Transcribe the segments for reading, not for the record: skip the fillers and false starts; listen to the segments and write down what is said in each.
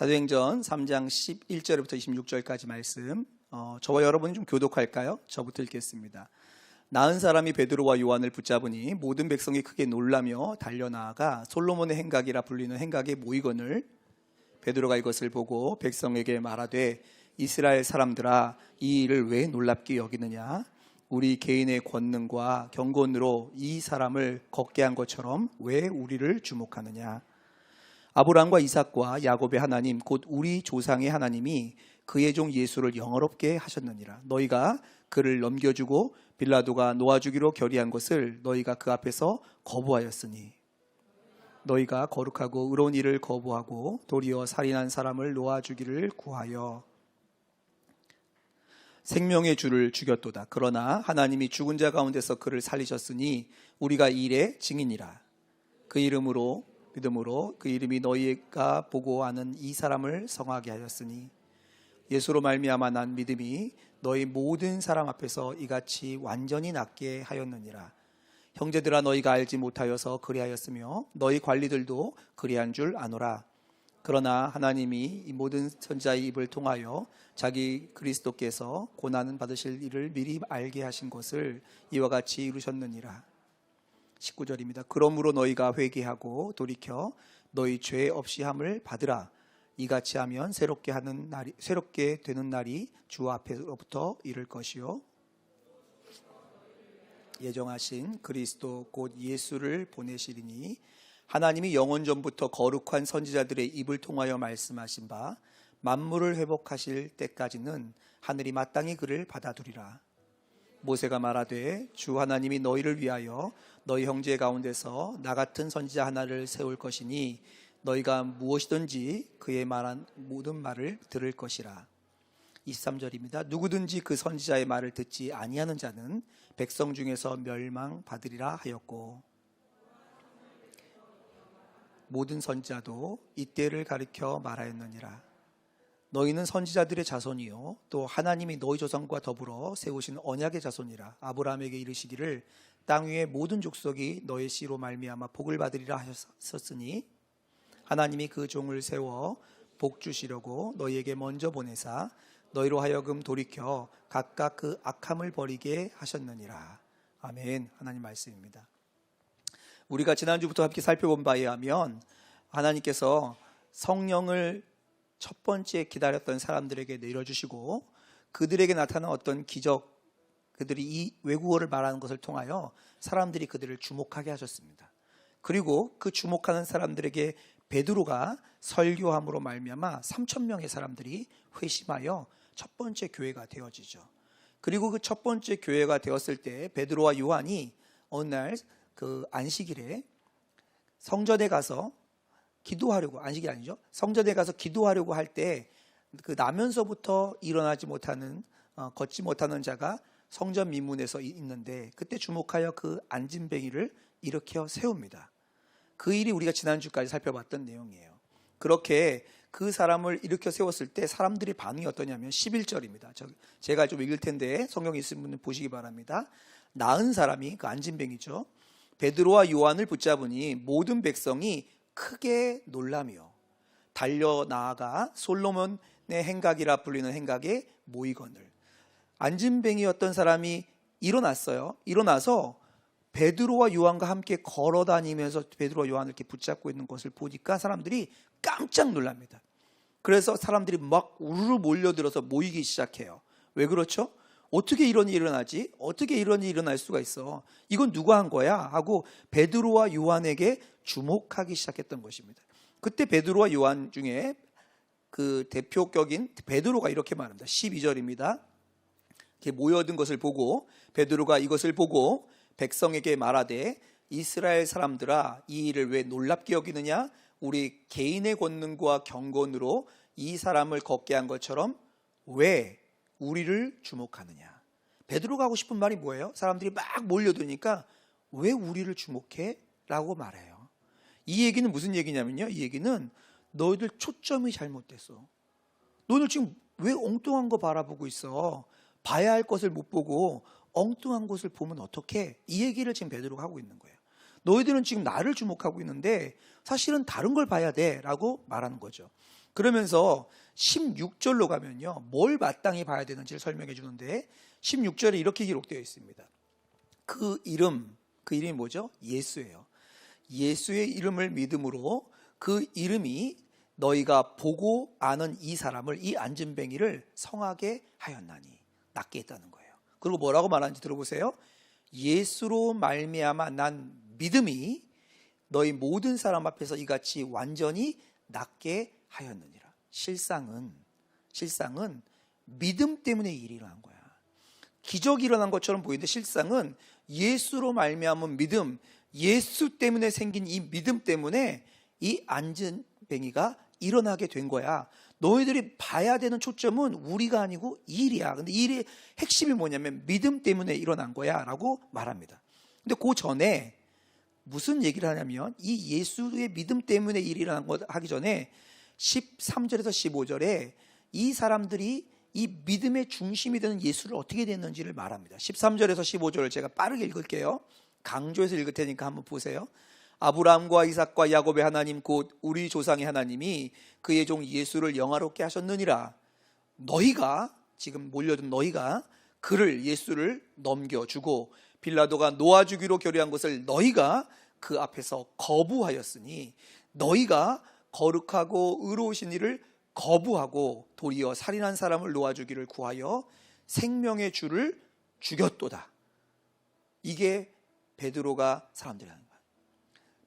사도행전 3장 11절부터 26절까지 말씀, 저와 여러분이 좀 교독할까요? 저부터 읽겠습니다. 나은 사람이 베드로와 요한을 붙잡으니 모든 백성이 크게 놀라며 달려나아가 솔로몬의 행각이라 불리는 행각에 모이거늘 베드로가 이것을 보고 백성에게 말하되 이스라엘 사람들아, 이 일을 왜 놀랍게 여기느냐? 우리 개인의 권능과 경건으로 이 사람을 걷게 한 것처럼 왜 우리를 주목하느냐? 아브라함과 이삭과 야곱의 하나님 곧 우리 조상의 하나님이 그의 종 예수를 영화롭게 하셨느니라. 너희가 그를 넘겨주고 빌라도가 놓아주기로 결의한 것을 너희가 그 앞에서 거부하였으니, 너희가 거룩하고 의로운 일을 거부하고 도리어 살인한 사람을 놓아주기를 구하여 생명의 주를 죽였도다. 그러나 하나님이 죽은 자 가운데서 그를 살리셨으니 우리가 이 일의 증인이라. 그 이름으로 믿음으로 그 이름이 너희가 보고 아는 이 사람을 성하게 하였으니 예수로 말미암아 난 믿음이 너희 모든 사람 앞에서 이같이 완전히 낫게 하였느니라. 형제들아, 너희가 알지 못하여서 그리하였으며 너희 관리들도 그리한 줄 아노라. 그러나 하나님이 이 모든 선지자의 입을 통하여 자기 그리스도께서 고난을 받으실 일을 미리 알게 하신 것을 이와 같이 이루셨느니라. 19절입니다. 그러므로 너희가 회개하고 돌이켜 너희 죄 없이 함을 받으라. 이같이 하면 새롭게 되는 날이 주 앞에로부터 이를 것이요 예정하신 그리스도 곧 예수를 보내시리니 하나님이 영원 전부터 거룩한 선지자들의 입을 통하여 말씀하신 바 만물을 회복하실 때까지는 하늘이 마땅히 그를 받아두리라. 모세가 말하되 주 하나님이 너희를 위하여 너희 형제 가운데서 나 같은 선지자 하나를 세울 것이니 너희가 무엇이든지 그의 말한 모든 말을 들을 것이라. 23절입니다. 누구든지 그 선지자의 말을 듣지 아니하는 자는 백성 중에서 멸망받으리라 하였고, 모든 선지자도 이때를 가리켜 말하였느니라. 너희는 선지자들의 자손이요 또 하나님이 너희 조상과 더불어 세우신 언약의 자손이라. 아브라함에게 이르시기를 땅 위의 모든 족속이 너의 씨로 말미암아 복을 받으리라 하셨으니 하나님이 그 종을 세워 복 주시려고 너희에게 먼저 보내사 너희로 하여금 돌이켜 각각 그 악함을 버리게 하셨느니라. 아멘. 하나님 말씀입니다. 우리가 지난주부터 함께 살펴본 바에 의하면 하나님께서 성령을 첫 번째 기다렸던 사람들에게 내려주시고 그들에게 나타난 어떤 기적, 그들이 이 외국어를 말하는 것을 통하여 사람들이 그들을 주목하게 하셨습니다. 그리고 그 주목하는 사람들에게 베드로가 설교함으로 말미암아 3,000명의 사람들이 회심하여 첫 번째 교회가 되어지죠. 그리고 그 첫 번째 교회가 되었을 때 베드로와 요한이 어느 날 그 안식일에 성전에 가서 기도하려고, 안식이 아니죠, 성전에 가서 기도하려고 할 때 그 나면서부터 일어나지 못하는 걷지 못하는 자가 성전 미문에서 있는데 그때 주목하여 그 안진뱅이를 일으켜 세웁니다. 그 일이 우리가 지난주까지 살펴봤던 내용이에요. 그렇게 그 사람을 일으켜 세웠을 때 사람들의 반응이 어떠냐면 11절입니다. 제가 좀 읽을 텐데 성경에 있으신 분은 보시기 바랍니다. 나은 사람이, 그 안진뱅이죠, 베드로와 요한을 붙잡으니 모든 백성이 크게 놀라며 달려나아가 솔로몬의 행각이라 불리는 행각에 모이거늘. 안진뱅이였던 사람이 일어났어요. 일어나서 베드로와 요한과 함께 걸어다니면서 베드로와 요한을 이렇게 붙잡고 있는 것을 보니까 사람들이 깜짝 놀랍니다. 그래서 사람들이 막 우르르 몰려들어서 모이기 시작해요. 왜 그렇죠? 어떻게 이런 일이 일어나지? 어떻게 이런 일이 일어날 수가 있어? 이건 누가 한 거야? 하고 베드로와 요한에게 주목하기 시작했던 것입니다. 그때 베드로와 요한 중에 그 대표격인 베드로가 이렇게 말합니다. 12절입니다. 이렇게 모여든 것을 보고 베드로가 이것을 보고 백성에게 말하되 이스라엘 사람들아, 이 일을 왜 놀랍게 여기느냐? 우리 개인의 권능과 경건으로 이 사람을 걷게 한 것처럼 왜 우리를 주목하느냐? 베드로가 하고 싶은 말이 뭐예요? 사람들이 막 몰려드니까 왜 우리를 주목해? 라고 말해요. 이 얘기는 무슨 얘기냐면요, 이 얘기는 너희들 초점이 잘못됐어. 너희들 지금 왜 엉뚱한 거 바라보고 있어? 봐야 할 것을 못 보고 엉뚱한 것을 보면 어떡해? 이 얘기를 지금 베드로가 하고 있는 거예요. 너희들은 지금 나를 주목하고 있는데 사실은 다른 걸 봐야 돼 라고 말하는 거죠. 그러면서 16절로 가면요, 뭘 마땅히 봐야 되는지를 설명해 주는데 16절에 이렇게 기록되어 있습니다. 그 이름이 뭐죠? 예수예요. 예수의 이름을 믿음으로 그 이름이 너희가 보고 아는 이 사람을, 이 안진뱅이를 성하게 하였나니, 낫게 했다는 거예요. 그리고 뭐라고 말하는지 들어보세요. 예수로 말미암아 난 믿음이 너희 모든 사람 앞에서 이같이 완전히 낫게 하였느니라. 실상은 믿음 때문에 일이 일어난 거야. 기적이 일어난 것처럼 보이는데 실상은 예수로 말미암은 믿음, 예수 때문에 생긴 이 믿음 때문에 이 안진뱅이가 일어나게 된 거야. 너희들이 봐야 되는 초점은 우리가 아니고 이 일이야. 근데 이 일의 핵심이 뭐냐면 믿음 때문에 일어난 거야 라고 말합니다. 근데 그 전에 무슨 얘기를 하냐면 이 예수의 믿음 때문에 일이 일어난 거 하기 전에 13절에서 15절에 이 사람들이 이 믿음의 중심이 되는 예수를 어떻게 됐는지를 말합니다. 13절에서 15절을 제가 빠르게 읽을게요. 강조해서 읽을 테니까 한번 보세요. 아브라함과 이삭과 야곱의 하나님 곧 우리 조상의 하나님이 그의 종 예수를 영화롭게 하셨느니라. 너희가, 지금 몰려든 너희가 그를, 예수를 넘겨주고 빌라도가 놓아주기로 결의한 것을 너희가 그 앞에서 거부하였으니 너희가 거룩하고 의로우신 이를 거부하고 도리어 살인한 사람을 놓아주기를 구하여 생명의 주를 죽였도다. 이게 베드로가 사람들이 하는 거야.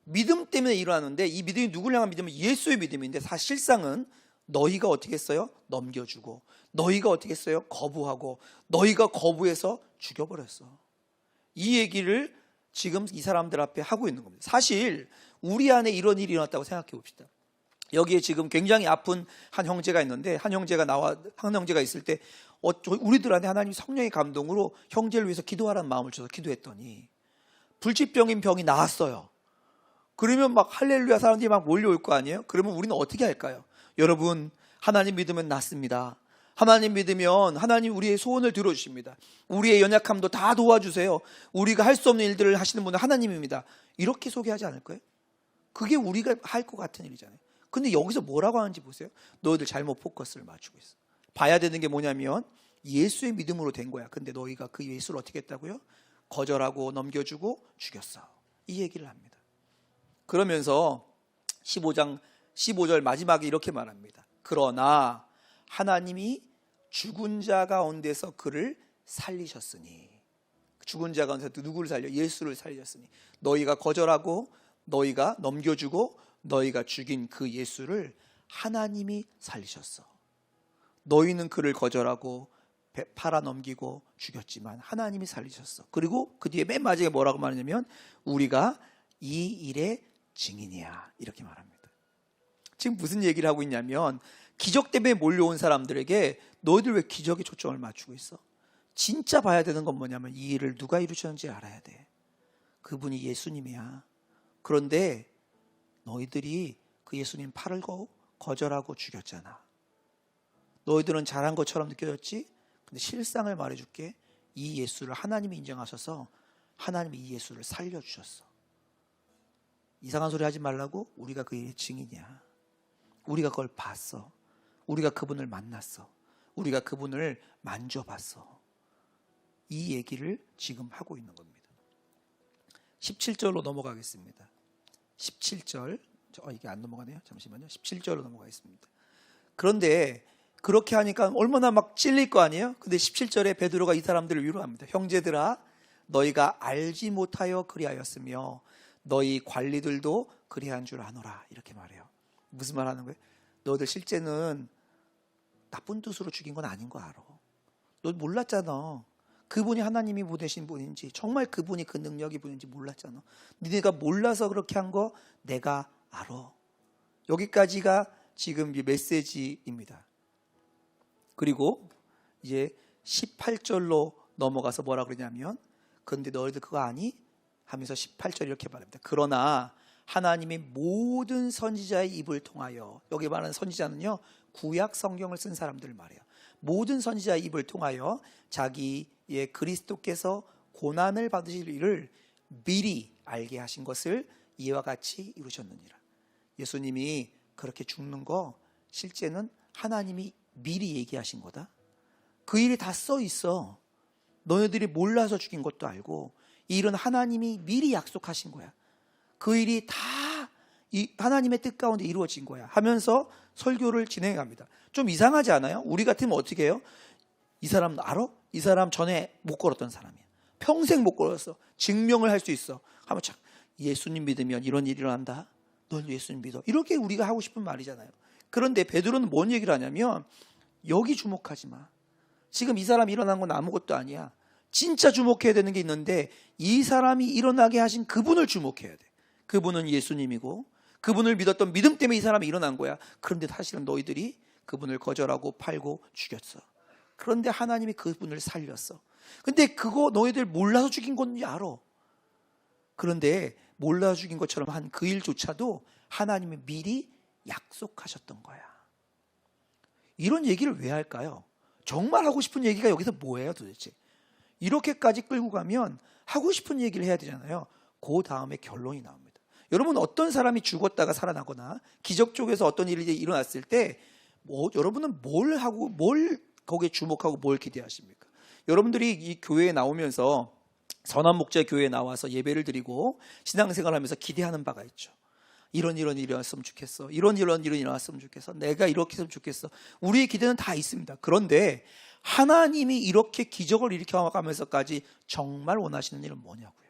믿음 때문에 일어나는데 이 믿음이 누구를 향한 믿음은 예수의 믿음인데 사실상은 너희가 어떻게 했어요? 넘겨주고, 너희가 어떻게 했어요? 거부하고, 너희가 거부해서 죽여버렸어. 이 얘기를 지금 이 사람들 앞에 하고 있는 겁니다. 사실 우리 안에 이런 일이 일어났다고 생각해 봅시다. 여기에 지금 굉장히 아픈 한 형제가 있는데 한 형제가 있을 때 우리들한테 하나님이 성령의 감동으로 형제를 위해서 기도하라는 마음을 줘서 기도했더니 불치병인 병이 나았어요. 그러면 막 할렐루야 사람들이 막 몰려올 거 아니에요? 그러면 우리는 어떻게 할까요? 여러분, 하나님 믿으면 낫습니다. 하나님 믿으면 하나님 우리의 소원을 들어주십니다. 우리의 연약함도 다 도와주세요. 우리가 할 수 없는 일들을 하시는 분은 하나님입니다. 이렇게 소개하지 않을 거예요? 그게 우리가 할 것 같은 일이잖아요. 근데 여기서 뭐라고 하는지 보세요. 너희들 잘못 포커스를 맞추고 있어. 봐야 되는 게 뭐냐면 예수의 믿음으로 된 거야. 근데 너희가 그 예수를 어떻게 했다고요? 거절하고 넘겨주고 죽였어. 이 얘기를 합니다. 그러면서 15절 마지막에 이렇게 말합니다. 그러나 하나님이 죽은 자 가운데서 그를 살리셨으니, 죽은 자 가운데서 누구를 살려? 예수를 살리셨으니 너희가 거절하고 너희가 넘겨주고 너희가 죽인 그 예수를 하나님이 살리셨어. 너희는 그를 거절하고 팔아넘기고 죽였지만 하나님이 살리셨어. 그리고 그 뒤에 맨 마지막에 뭐라고 말하냐면 우리가 이 일의 증인이야, 이렇게 말합니다. 지금 무슨 얘기를 하고 있냐면 기적 때문에 몰려온 사람들에게 너희들 왜 기적에 초점을 맞추고 있어? 진짜 봐야 되는 건 뭐냐면 이 일을 누가 이루셨는지 알아야 돼. 그분이 예수님이야. 그런데 너희들이 그 예수님 팔을 거절하고 죽였잖아. 너희들은 잘한 것처럼 느껴졌지? 근데 실상을 말해줄게. 이 예수를 하나님이 인정하셔서 하나님이 이 예수를 살려주셨어. 이상한 소리 하지 말라고. 우리가 그 일의 증인이야. 우리가 그걸 봤어. 우리가 그분을 만났어. 우리가 그분을 만져봤어. 이 얘기를 지금 하고 있는 겁니다. 17절로 넘어가겠습니다. 17절, 이게 안 넘어가네요. 잠시만요. 17절로 넘어가겠습니다. 그런데 그렇게 하니까 얼마나 막 찔릴 거 아니에요? 근데 17절에 베드로가 이 사람들을 위로합니다. 형제들아, 너희가 알지 못하여 그리하였으며 너희 관리들도 그리한 줄 아노라, 이렇게 말해요. 무슨 말 하는 거예요? 너희들 실제는 나쁜 뜻으로 죽인 건 아닌 거 알아. 너 몰랐잖아. 그분이 하나님이 보내신 분인지, 정말 그분이 그 능력이 분인지 몰랐잖아. 니네가 몰라서 그렇게 한 거 내가 알아. 여기까지가 지금 이 메시지입니다. 그리고 이제 18절로 넘어가서 뭐라 그러냐면 그런데 너희들 그거 아니? 하면서 18절 이렇게 말합니다. 그러나 하나님이 모든 선지자의 입을 통하여, 여기 말하는 선지자는요 구약 성경을 쓴 사람들 말이에요. 모든 선지자의 입을 통하여 자기의 그리스도께서 고난을 받으실 일을 미리 알게 하신 것을 이와 같이 이루셨느니라. 예수님이 그렇게 죽는 거 실제는 하나님이 미리 얘기하신 거다. 그 일이 다 써 있어. 너희들이 몰라서 죽인 것도 알고 이 일은 하나님이 미리 약속하신 거야. 그 일이 다 하나님의 뜻 가운데 이루어진 거야 하면서 설교를 진행해 갑니다. 좀 이상하지 않아요? 우리 같으면 어떻게 해요? 이 사람 알아? 이 사람 전에 못 걸었던 사람이야. 평생 못 걸었어. 증명을 할 수 있어. 하면 참 예수님 믿으면 이런 일이 일어난다. 넌 예수님 믿어. 이렇게 우리가 하고 싶은 말이잖아요. 그런데 베드로는 뭔 얘기를 하냐면 여기 주목하지 마. 지금 이 사람이 일어난 건 아무것도 아니야. 진짜 주목해야 되는 게 있는데 이 사람이 일어나게 하신 그분을 주목해야 돼. 그분은 예수님이고 그분을 믿었던 믿음 때문에 이 사람이 일어난 거야. 그런데 사실은 너희들이 그분을 거절하고 팔고 죽였어. 그런데 하나님이 그분을 살렸어. 근데 그거 너희들 몰라서 죽인 건지 알아. 그런데 몰라서 죽인 것처럼 한 그 일조차도 하나님이 미리 약속하셨던 거야. 이런 얘기를 왜 할까요? 정말 하고 싶은 얘기가 여기서 뭐예요 도대체? 이렇게까지 끌고 가면 하고 싶은 얘기를 해야 되잖아요. 그 다음에 결론이 나옵니다. 여러분 어떤 사람이 죽었다가 살아나거나 기적 쪽에서 어떤 일이 일어났을 때 여러분은 뭘 하고 뭘 거기에 주목하고 뭘 기대하십니까? 여러분들이 이 교회에 나오면서 선한 목자 교회에 나와서 예배를 드리고 신앙생활을 하면서 기대하는 바가 있죠. 이런 일이 일어났으면 좋겠어. 이런 일이 일어났으면 좋겠어. 내가 이렇게 했으면 좋겠어. 우리의 기대는 다 있습니다. 그런데 하나님이 이렇게 기적을 일으켜가면서까지 정말 원하시는 일은 뭐냐고요.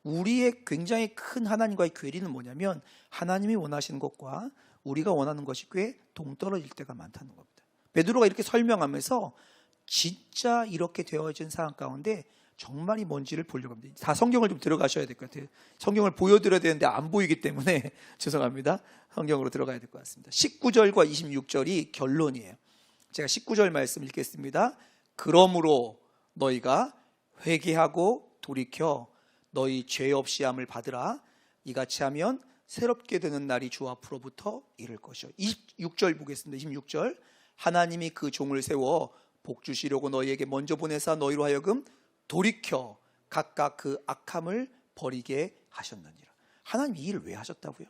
우리의 굉장히 큰 하나님과의 괴리는 뭐냐면 하나님이 원하시는 것과 우리가 원하는 것이 꽤 동떨어질 때가 많다는 겁니다. 베드로가 이렇게 설명하면서 진짜 이렇게 되어진 상황 가운데 정말이 뭔지를 보려고 합니다. 다 성경을 좀 들어가셔야 될 것 같아요. 성경을 보여드려야 되는데 안 보이기 때문에 죄송합니다. 성경으로 들어가야 될 것 같습니다. 19절과 26절이 결론이에요. 제가 19절 말씀 읽겠습니다. 그러므로 너희가 회개하고 돌이켜 너희 죄 없이 함을 받으라. 이같이 하면 새롭게 되는 날이 주 앞으로부터 이를 것이요. 26절 보겠습니다. 26절 하나님이 그 종을 세워 복 주시려고 너희에게 먼저 보내사 너희로 하여금 돌이켜 각각 그 악함을 버리게 하셨느니라. 하나님 이 일을 왜 하셨다고요?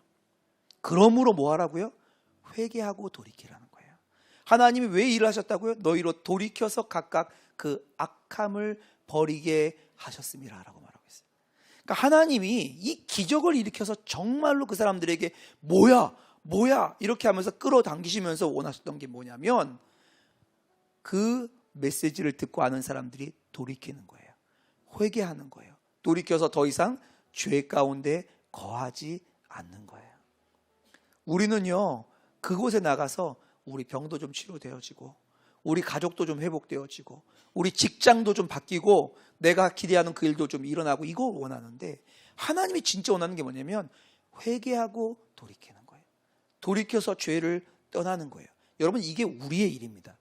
그러므로 뭐 하라고요? 회개하고 돌이키라는 거예요. 하나님이 왜 일을 하셨다고요? 너희로 돌이켜서 각각 그 악함을 버리게 하셨음이라 라고 말하고 있어요. 그러니까 하나님이 이 기적을 일으켜서 정말로 그 사람들에게 뭐야 이렇게 하면서 끌어당기시면서 원하셨던 게 뭐냐면 그 메시지를 듣고 아는 사람들이 돌이키는 거예요. 회개하는 거예요. 돌이켜서 더 이상 죄 가운데 거하지 않는 거예요. 우리는요 그곳에 나가서 우리 병도 좀 치료되어지고 우리 가족도 좀 회복되어지고 우리 직장도 좀 바뀌고 내가 기대하는 그 일도 좀 일어나고 이거 원하는데 하나님이 진짜 원하는 게 뭐냐면 회개하고 돌이키는 거예요. 돌이켜서 죄를 떠나는 거예요. 여러분 이게 우리의 일입니다.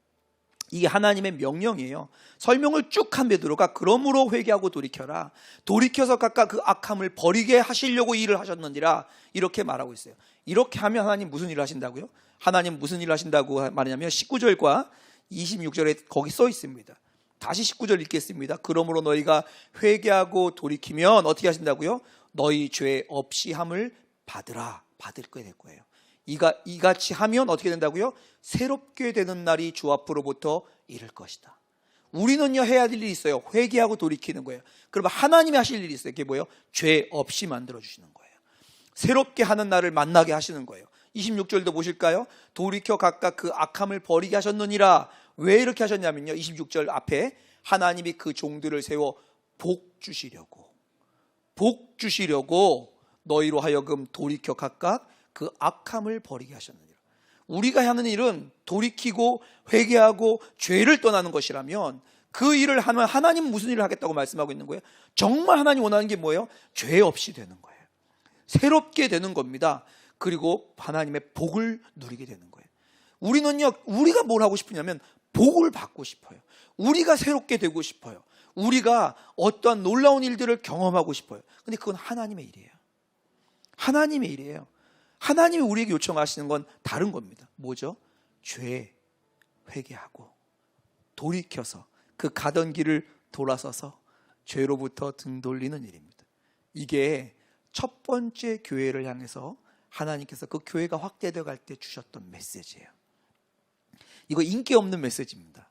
이게 하나님의 명령이에요. 설명을 쭉 한 베드로가 그러므로 회개하고 돌이켜라. 돌이켜서 각각 그 악함을 버리게 하시려고 일을 하셨느니라 이렇게 말하고 있어요. 이렇게 하면 하나님 무슨 일을 하신다고요? 하나님 무슨 일을 하신다고 말하냐면 19절과 26절에 거기 써 있습니다. 다시 19절 읽겠습니다. 그러므로 너희가 회개하고 돌이키면 어떻게 하신다고요? 너희 죄 없이 함을 받으라. 받을 게 될 거예요. 이같이 하면 어떻게 된다고요? 새롭게 되는 날이 주 앞으로부터 이를 것이다. 우리는요 해야 될 일이 있어요. 회개하고 돌이키는 거예요. 그러면 하나님이 하실 일이 있어요. 그게 뭐예요? 죄 없이 만들어주시는 거예요. 새롭게 하는 날을 만나게 하시는 거예요. 26절도 보실까요? 돌이켜 각각 그 악함을 버리게 하셨느니라. 왜 이렇게 하셨냐면요 26절 앞에 하나님이 그 종들을 세워 복 주시려고 너희로 하여금 돌이켜 각각 그 악함을 버리게 하셨느니라. 우리가 하는 일은 돌이키고 회개하고 죄를 떠나는 것이라면 그 일을 하면 하나님은 무슨 일을 하겠다고 말씀하고 있는 거예요? 정말 하나님 원하는 게 뭐예요? 죄 없이 되는 거예요. 새롭게 되는 겁니다. 그리고 하나님의 복을 누리게 되는 거예요. 우리는요 우리가 뭘 하고 싶으냐면 복을 받고 싶어요. 우리가 새롭게 되고 싶어요. 우리가 어떠한 놀라운 일들을 경험하고 싶어요. 근데 그건 하나님의 일이에요. 하나님의 일이에요. 하나님이 우리에게 요청하시는 건 다른 겁니다. 뭐죠? 죄 회개하고 돌이켜서 그 가던 길을 돌아서서 죄로부터 등 돌리는 일입니다. 이게 첫 번째 교회를 향해서 하나님께서 그 교회가 확대되어 갈 때 주셨던 메시지예요. 이거 인기 없는 메시지입니다.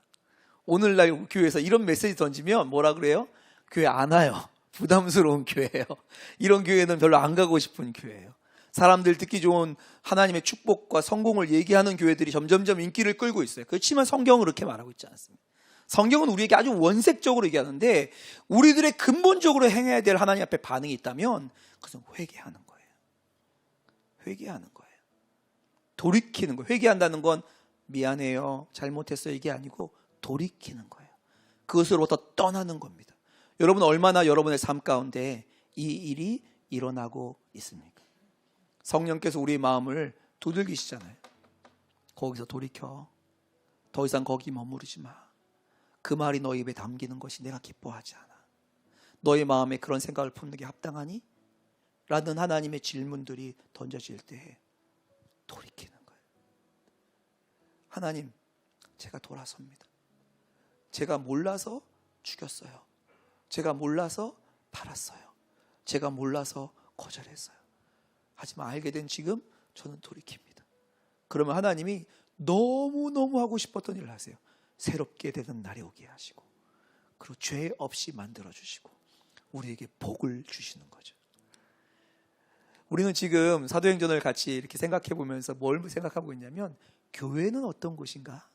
오늘날 교회에서 이런 메시지 던지면 뭐라 그래요? 교회 안 와요. 부담스러운 교회예요. 이런 교회는 별로 안 가고 싶은 교회예요. 사람들 듣기 좋은 하나님의 축복과 성공을 얘기하는 교회들이 점점점 인기를 끌고 있어요. 그렇지만 성경은 그렇게 말하고 있지 않습니다. 성경은 우리에게 아주 원색적으로 얘기하는데 우리들의 근본적으로 행해야 될 하나님 앞에 반응이 있다면 그것은 회개하는 거예요. 회개하는 거예요. 돌이키는 거예요. 회개한다는 건 미안해요, 잘못했어요 이게 아니고 돌이키는 거예요. 그것으로부터 떠나는 겁니다. 여러분 얼마나 여러분의 삶 가운데 이 일이 일어나고 있습니까? 성령께서 우리의 마음을 두들기시잖아요. 거기서 돌이켜. 더 이상 거기 머무르지 마. 그 말이 너희 입에 담기는 것이 내가 기뻐하지 않아. 너의 마음에 그런 생각을 품는 게 합당하니? 라는 하나님의 질문들이 던져질 때 돌이키는 거예요. 하나님, 제가 돌아섭니다. 제가 몰라서 죽였어요. 제가 몰라서 팔았어요. 제가 몰라서 거절했어요. 하지만 알게 된 지금 저는 돌이킵니다. 그러면 하나님이 너무너무 하고 싶었던 일을 하세요. 새롭게 되는 날이 오게 하시고, 그리고 죄 없이 만들어주시고 우리에게 복을 주시는 거죠. 우리는 지금 사도행전을 같이 이렇게 생각해 보면서 뭘 생각하고 있냐면, 교회는 어떤 곳인가?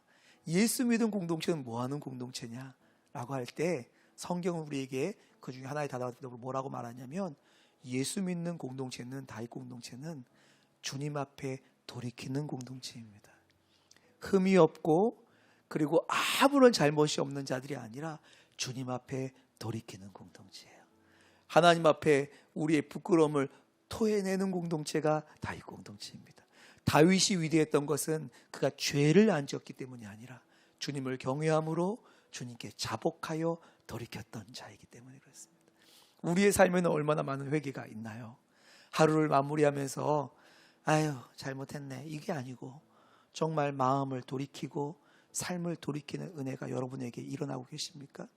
예수 믿은 공동체는 뭐하는 공동체냐? 라고 할 때 성경은 우리에게 그 중에 하나의 대답으로 뭐라고 말하냐면, 예수 믿는 공동체는, 다윗 공동체는 주님 앞에 돌이키는 공동체입니다. 흠이 없고 그리고 아무런 잘못이 없는 자들이 아니라 주님 앞에 돌이키는 공동체예요. 하나님 앞에 우리의 부끄러움을 토해내는 공동체가 다윗 공동체입니다. 다윗이 위대했던 것은 그가 죄를 안 지었기 때문이 아니라 주님을 경외함으로 주님께 자복하여 돌이켰던 자이기 때문에 그렇습니다. 우리의 삶에는 얼마나 많은 회개가 있나요? 하루를 마무리하면서 아유 잘못했네 이게 아니고 정말 마음을 돌이키고 삶을 돌이키는 은혜가 여러분에게 일어나고 계십니까?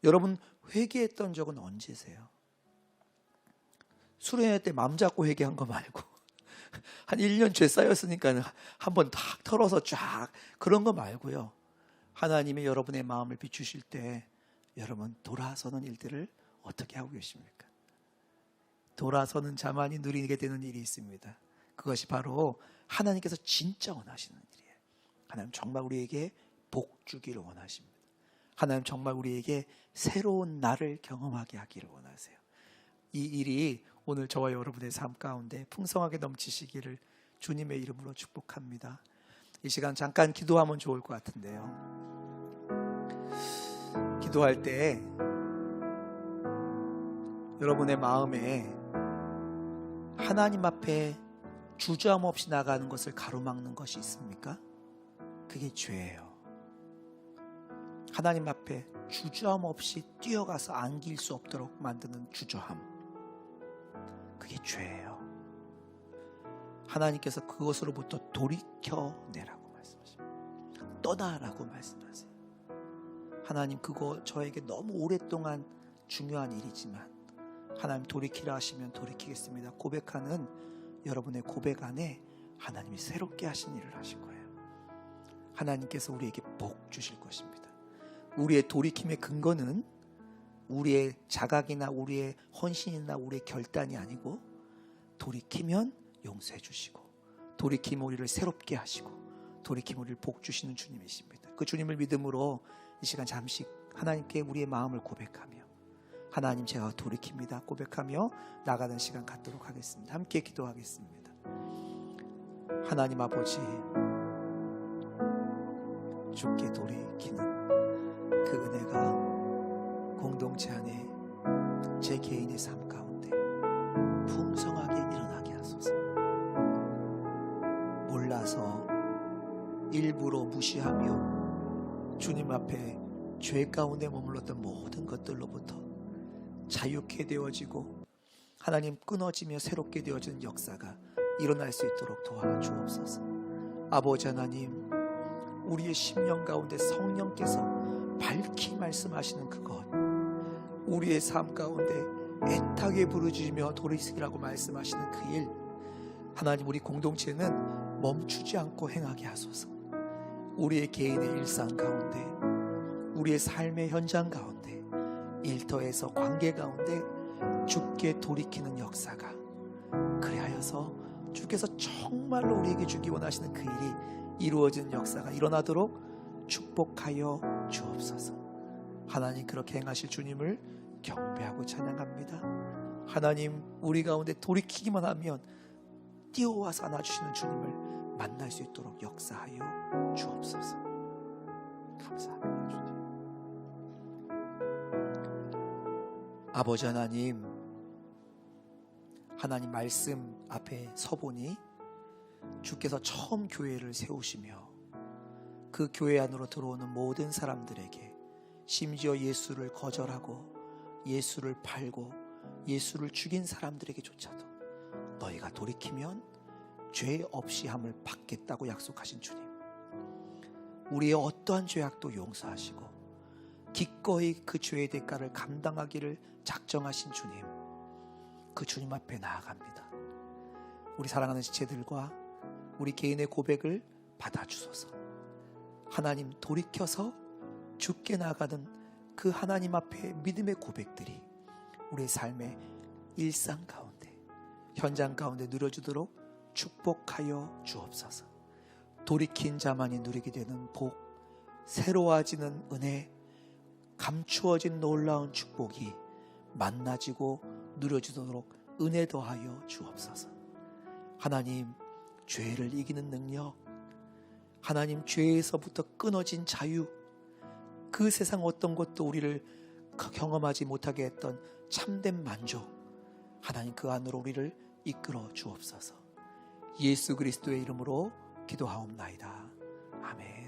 여러분 회개했던 적은 언제세요? 수련회 때 맘 잡고 회개한 거 말고 한 1년 죄 쌓였으니까 한번 탁 털어서 쫙 그런 거 말고요. 하나님이 여러분의 마음을 비추실 때 여러분 돌아서는 일들을 어떻게 하고 계십니까? 돌아서는 자만이 누리게 되는 일이 있습니다. 그것이 바로 하나님께서 진짜 원하시는 일이에요. 하나님 정말 우리에게 복 주기를 원하십니다. 하나님 정말 우리에게 새로운 날을 경험하게 하기를 원하세요. 이 일이 오늘 저와 여러분의 삶 가운데 풍성하게 넘치시기를 주님의 이름으로 축복합니다. 이 시간 잠깐 기도하면 좋을 것 같은데요. 기도할 때 여러분의 마음에 하나님 앞에 주저함 없이 나가는 것을 가로막는 것이 있습니까? 그게 죄예요. 하나님 앞에 주저함 없이 뛰어가서 안길 수 없도록 만드는 주저함, 그게 죄예요. 하나님께서 그것으로부터 돌이켜내라고 말씀하십니다. 떠나라고 말씀하세요. 하나님 그거 저에게 너무 오랫동안 중요한 일이지만 하나님 돌이키라 하시면 돌이키겠습니다. 고백하는 여러분의 고백 안에 하나님이 새롭게 하신 일을 하실 거예요. 하나님께서 우리에게 복 주실 것입니다. 우리의 돌이킴의 근거는 우리의 자각이나 우리의 헌신이나 우리의 결단이 아니고, 돌이키면 용서해 주시고 돌이키면 우리를 새롭게 하시고 돌이키면 우리를 복 주시는 주님이십니다. 그 주님을 믿음으로 이 시간 잠시 하나님께 우리의 마음을 고백하며, 하나님 제가 돌이킵니다 고백하며 나가는 시간 갖도록 하겠습니다. 함께 기도하겠습니다. 하나님 아버지, 주께 돌이키는 그 은혜가 공동체 안에 제 개인의 삶 가운데 풍성하게 일어나게 하소서. 몰라서 일부러 무시하며 주님 앞에 죄 가운데 머물렀던 모든 것들로부터 자유케 되어지고 하나님 끊어지며 새롭게 되어지는 역사가 일어날 수 있도록 도와주옵소서. 아버지 하나님, 우리의 심령 가운데 성령께서 밝히 말씀하시는 그것, 우리의 삶 가운데 애타게 부르짖으며 돌이키라고 말씀하시는 그 일, 하나님 우리 공동체는 멈추지 않고 행하게 하소서. 우리의 개인의 일상 가운데, 우리의 삶의 현장 가운데, 일터에서 관계 가운데 주께 돌이키는 역사가, 그리하여서 주께서 정말로 우리에게 주기 원하시는 그 일이 이루어지는 역사가 일어나도록 축복하여 주옵소서. 하나님 그렇게 행하실 주님을 경배하고 찬양합니다. 하나님 우리 가운데 돌이키기만 하면 뛰어와서 안아주시는 주님을 만날 수 있도록 역사하여 주옵소서. 감사합니다 주님. 아버지 하나님, 하나님 말씀 앞에 서보니 주께서 처음 교회를 세우시며 그 교회 안으로 들어오는 모든 사람들에게, 심지어 예수를 거절하고 예수를 팔고 예수를 죽인 사람들에게조차도 너희가 돌이키면 죄 없이 함을 받겠다고 약속하신 주님, 우리의 어떠한 죄악도 용서하시고 기꺼이 그 죄의 대가를 감당하기를 작정하신 주님, 그 주님 앞에 나아갑니다. 우리 사랑하는 지체들과 우리 개인의 고백을 받아주소서. 하나님 돌이켜서 주께 나아가는 그 하나님 앞에 믿음의 고백들이 우리의 삶의 일상 가운데, 현장 가운데 누려지도록 축복하여 주옵소서. 돌이킨 자만이 누리게 되는 복, 새로워지는 은혜, 감추어진 놀라운 축복이 만나지고 누려지도록 은혜 더하여 주옵소서. 하나님 죄를 이기는 능력, 하나님 죄에서부터 끊어진 자유, 그 세상 어떤 것도 우리를 경험하지 못하게 했던 참된 만족, 하나님 그 안으로 우리를 이끌어 주옵소서. 예수 그리스도의 이름으로 기도하옵나이다. 아멘.